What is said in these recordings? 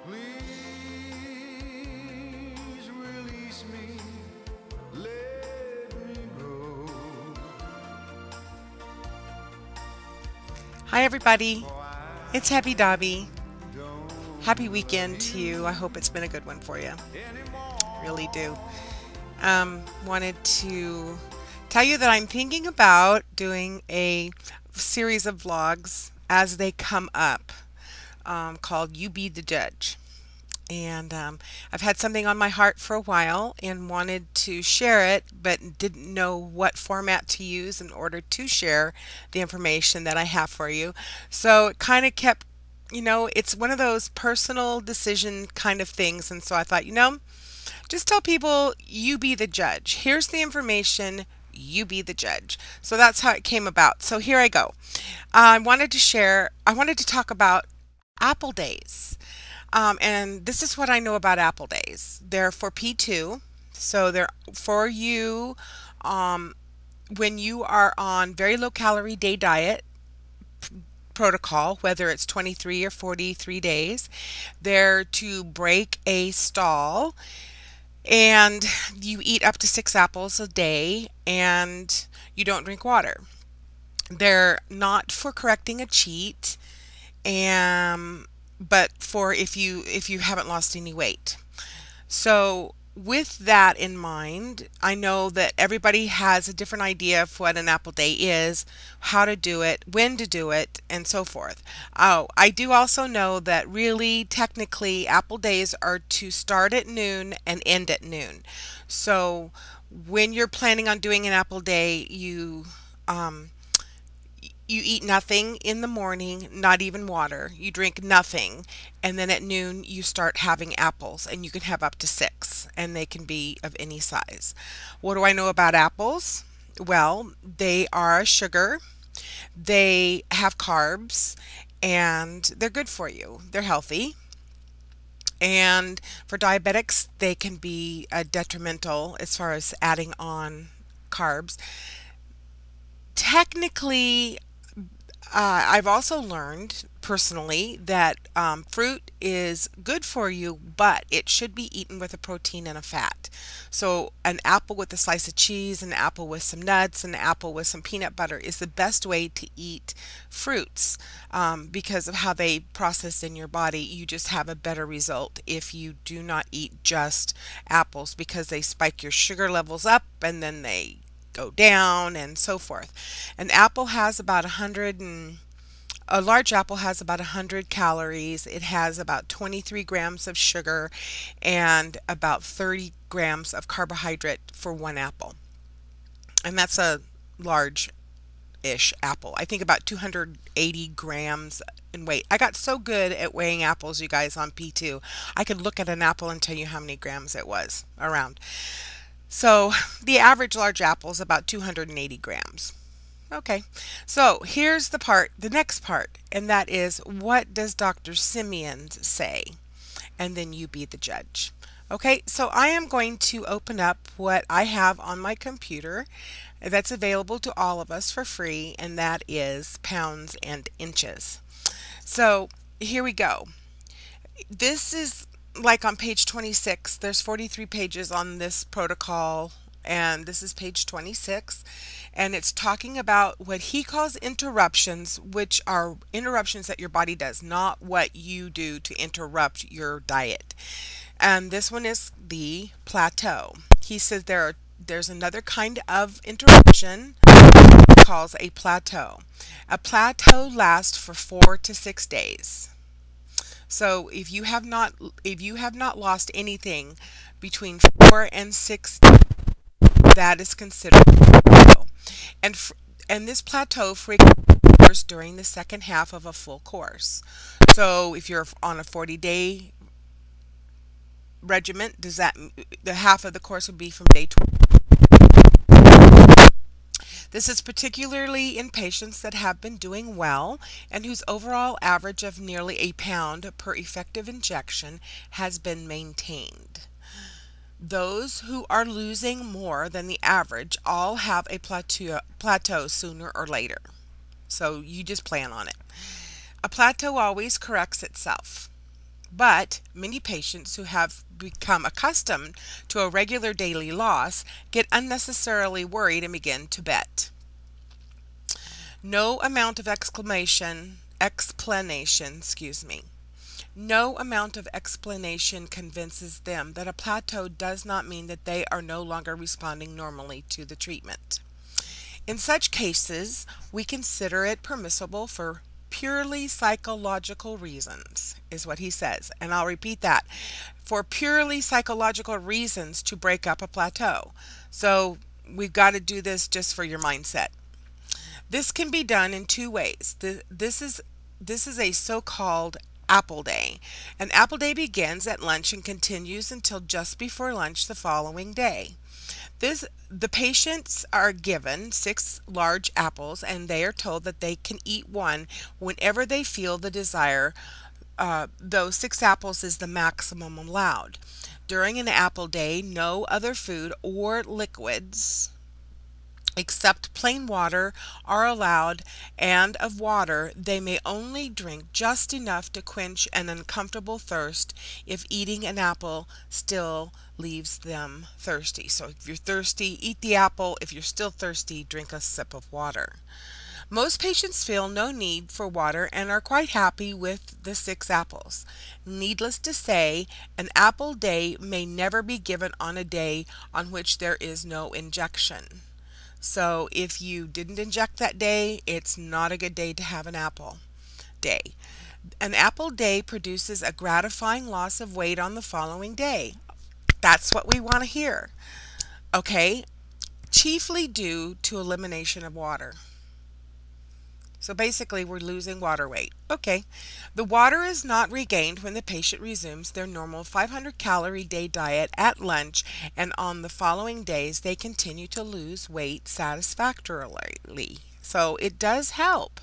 Please release me, let me go. Hi, everybody. For It's Happy Dobby. I Happy don't love weekend to you. I you hope it's been a good one for you. Really do. anymore. Wanted to tell you that I'm thinking about doing a series of vlogs as they come up called You Be the Judge. And I've had something on my heart for a while and wanted to share it, but didn't know what format to use in order to share the information that I have for you. So it kind of kept, it's one of those personal decision kind of things. And so I thought, just tell people you be the judge. Here's the information. You be the judge. So that's how it came about. So here I go. I wanted to talk about Apple Days. And this is what I know about Apple Days. They're for P2. So they're for you when you are on very low calorie day diet protocol, whether it's 23 or 43 days. They're to break a stall, and you eat up to 6 apples a day, and you don't drink water. They're not for correcting a cheat, and but for if you haven't lost any weight. So with that in mind, I know that everybody has a different idea of what an apple day is, how to do it, when to do it, and so forth. Oh, I do also know that really technically apple days are to start at noon and end at noon. So when you're planning on doing an apple day, um, you eat nothing in the morning, not even water. You drink nothing. And then at noon, you start having apples, and you can have up to six, and they can be of any size. What do I know about apples? Well, they are a sugar, they have carbs, and they're good for you. They're healthy. And for diabetics, they can be detrimental as far as adding on carbs. Technically, I've also learned personally that fruit is good for you, but it should be eaten with a protein and a fat. So, an apple with a slice of cheese, an apple with some nuts, an apple with some peanut butter is the best way to eat fruits because of how they process in your body. You just have a better result if you do not eat just apples because they spike your sugar levels up and then they go down and so forth. An apple has about 100 and a large apple has about 100 calories. It has about 23 grams of sugar and about 30 grams of carbohydrate for one apple. And that's a large ish apple. I think about 280 grams in weight. I got so good at weighing apples, you guys, on P2. I could look at an apple and tell you how many grams it was around. So the average large apple is about 280 grams. Okay, so here's the next part, and that is what does Dr. Simeons say? And then you be the judge. Okay, so I am going to open up what I have on my computer that's available to all of us for free, and that is pounds and inches. So here we go. This is like on page 26. There's 43 pages on this protocol, and this is page 26, and it's talking about what he calls interruptions, which are interruptions that your body does, not what you do to interrupt your diet. And this one is the plateau. He says there's another kind of interruption he calls a plateau. A plateau lasts for 4 to 6 days. So if you have not lost anything between 4 and 6, that is considered a plateau. And and this plateau frequently occurs during the second half of a full course. So if you're on a 40-day regiment, does that the half of the course would be from day 20? This is particularly in patients that have been doing well and whose overall average of nearly a pound per effective injection has been maintained. Those who are losing more than the average all have a plateau sooner or later. So you just plan on it. A plateau always corrects itself. But many patients who have become accustomed to a regular daily loss get unnecessarily worried and begin to bet. No amount of No amount of explanation convinces them that a plateau does not mean that they are no longer responding normally to the treatment. In such cases, we consider it permissible for purely psychological reasons, is what he says. And I'll repeat that. For purely psychological reasons to break up a plateau. So we've got to do this just for your mindset. This can be done in two ways. This is a so-called apple day. An apple day begins at lunch and continues until just before lunch the following day. The patients are given 6 large apples, and they are told that they can eat one whenever they feel the desire. Though 6 apples is the maximum allowed. During an apple day, no other food or liquids except plain water are allowed, and of water they may only drink just enough to quench an uncomfortable thirst if eating an apple still leaves them thirsty. So if you're thirsty, eat the apple. If you're still thirsty, drink a sip of water. Most patients feel no need for water and are quite happy with the 6 apples. Needless to say, an apple day may never be given on a day on which there is no injection. So if you didn't inject that day, it's not a good day to have an apple day. An apple day produces a gratifying loss of weight on the following day. That's what we want to hear. Okay, chiefly due to elimination of water. So basically, we're losing water weight. Okay, the water is not regained when the patient resumes their normal 500-calorie day diet at lunch, and on the following days, they continue to lose weight satisfactorily. So it does help.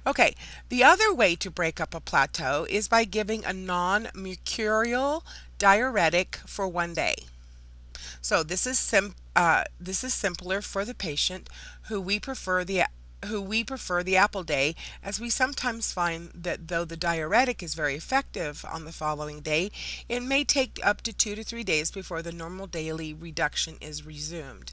Okay, the other way to break up a plateau is by giving a non-mercurial diuretic for one day. So this is simpler for the patient who we prefer the apple day, as we sometimes find that though the diuretic is very effective on the following day, it may take up to 2 to 3 days before the normal daily reduction is resumed,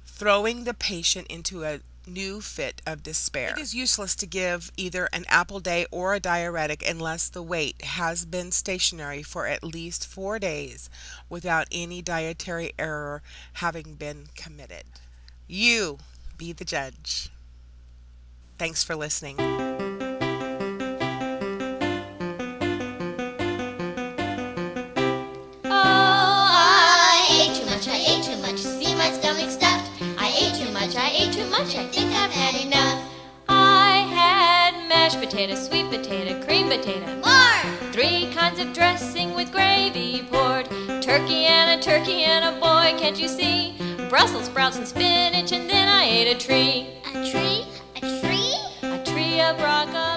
throwing the patient into a new fit of despair. It is useless to give either an apple day or a diuretic unless the weight has been stationary for at least 4 days without any dietary error having been committed. You be the judge. Thanks for listening. I think I've had enough. I had mashed potato, sweet potato, cream potato. More! 3 kinds of dressing with gravy poured. Turkey and a boy, can't you see? Brussels sprouts and spinach, and then I ate a tree. A tree? A tree? A tree of broccoli.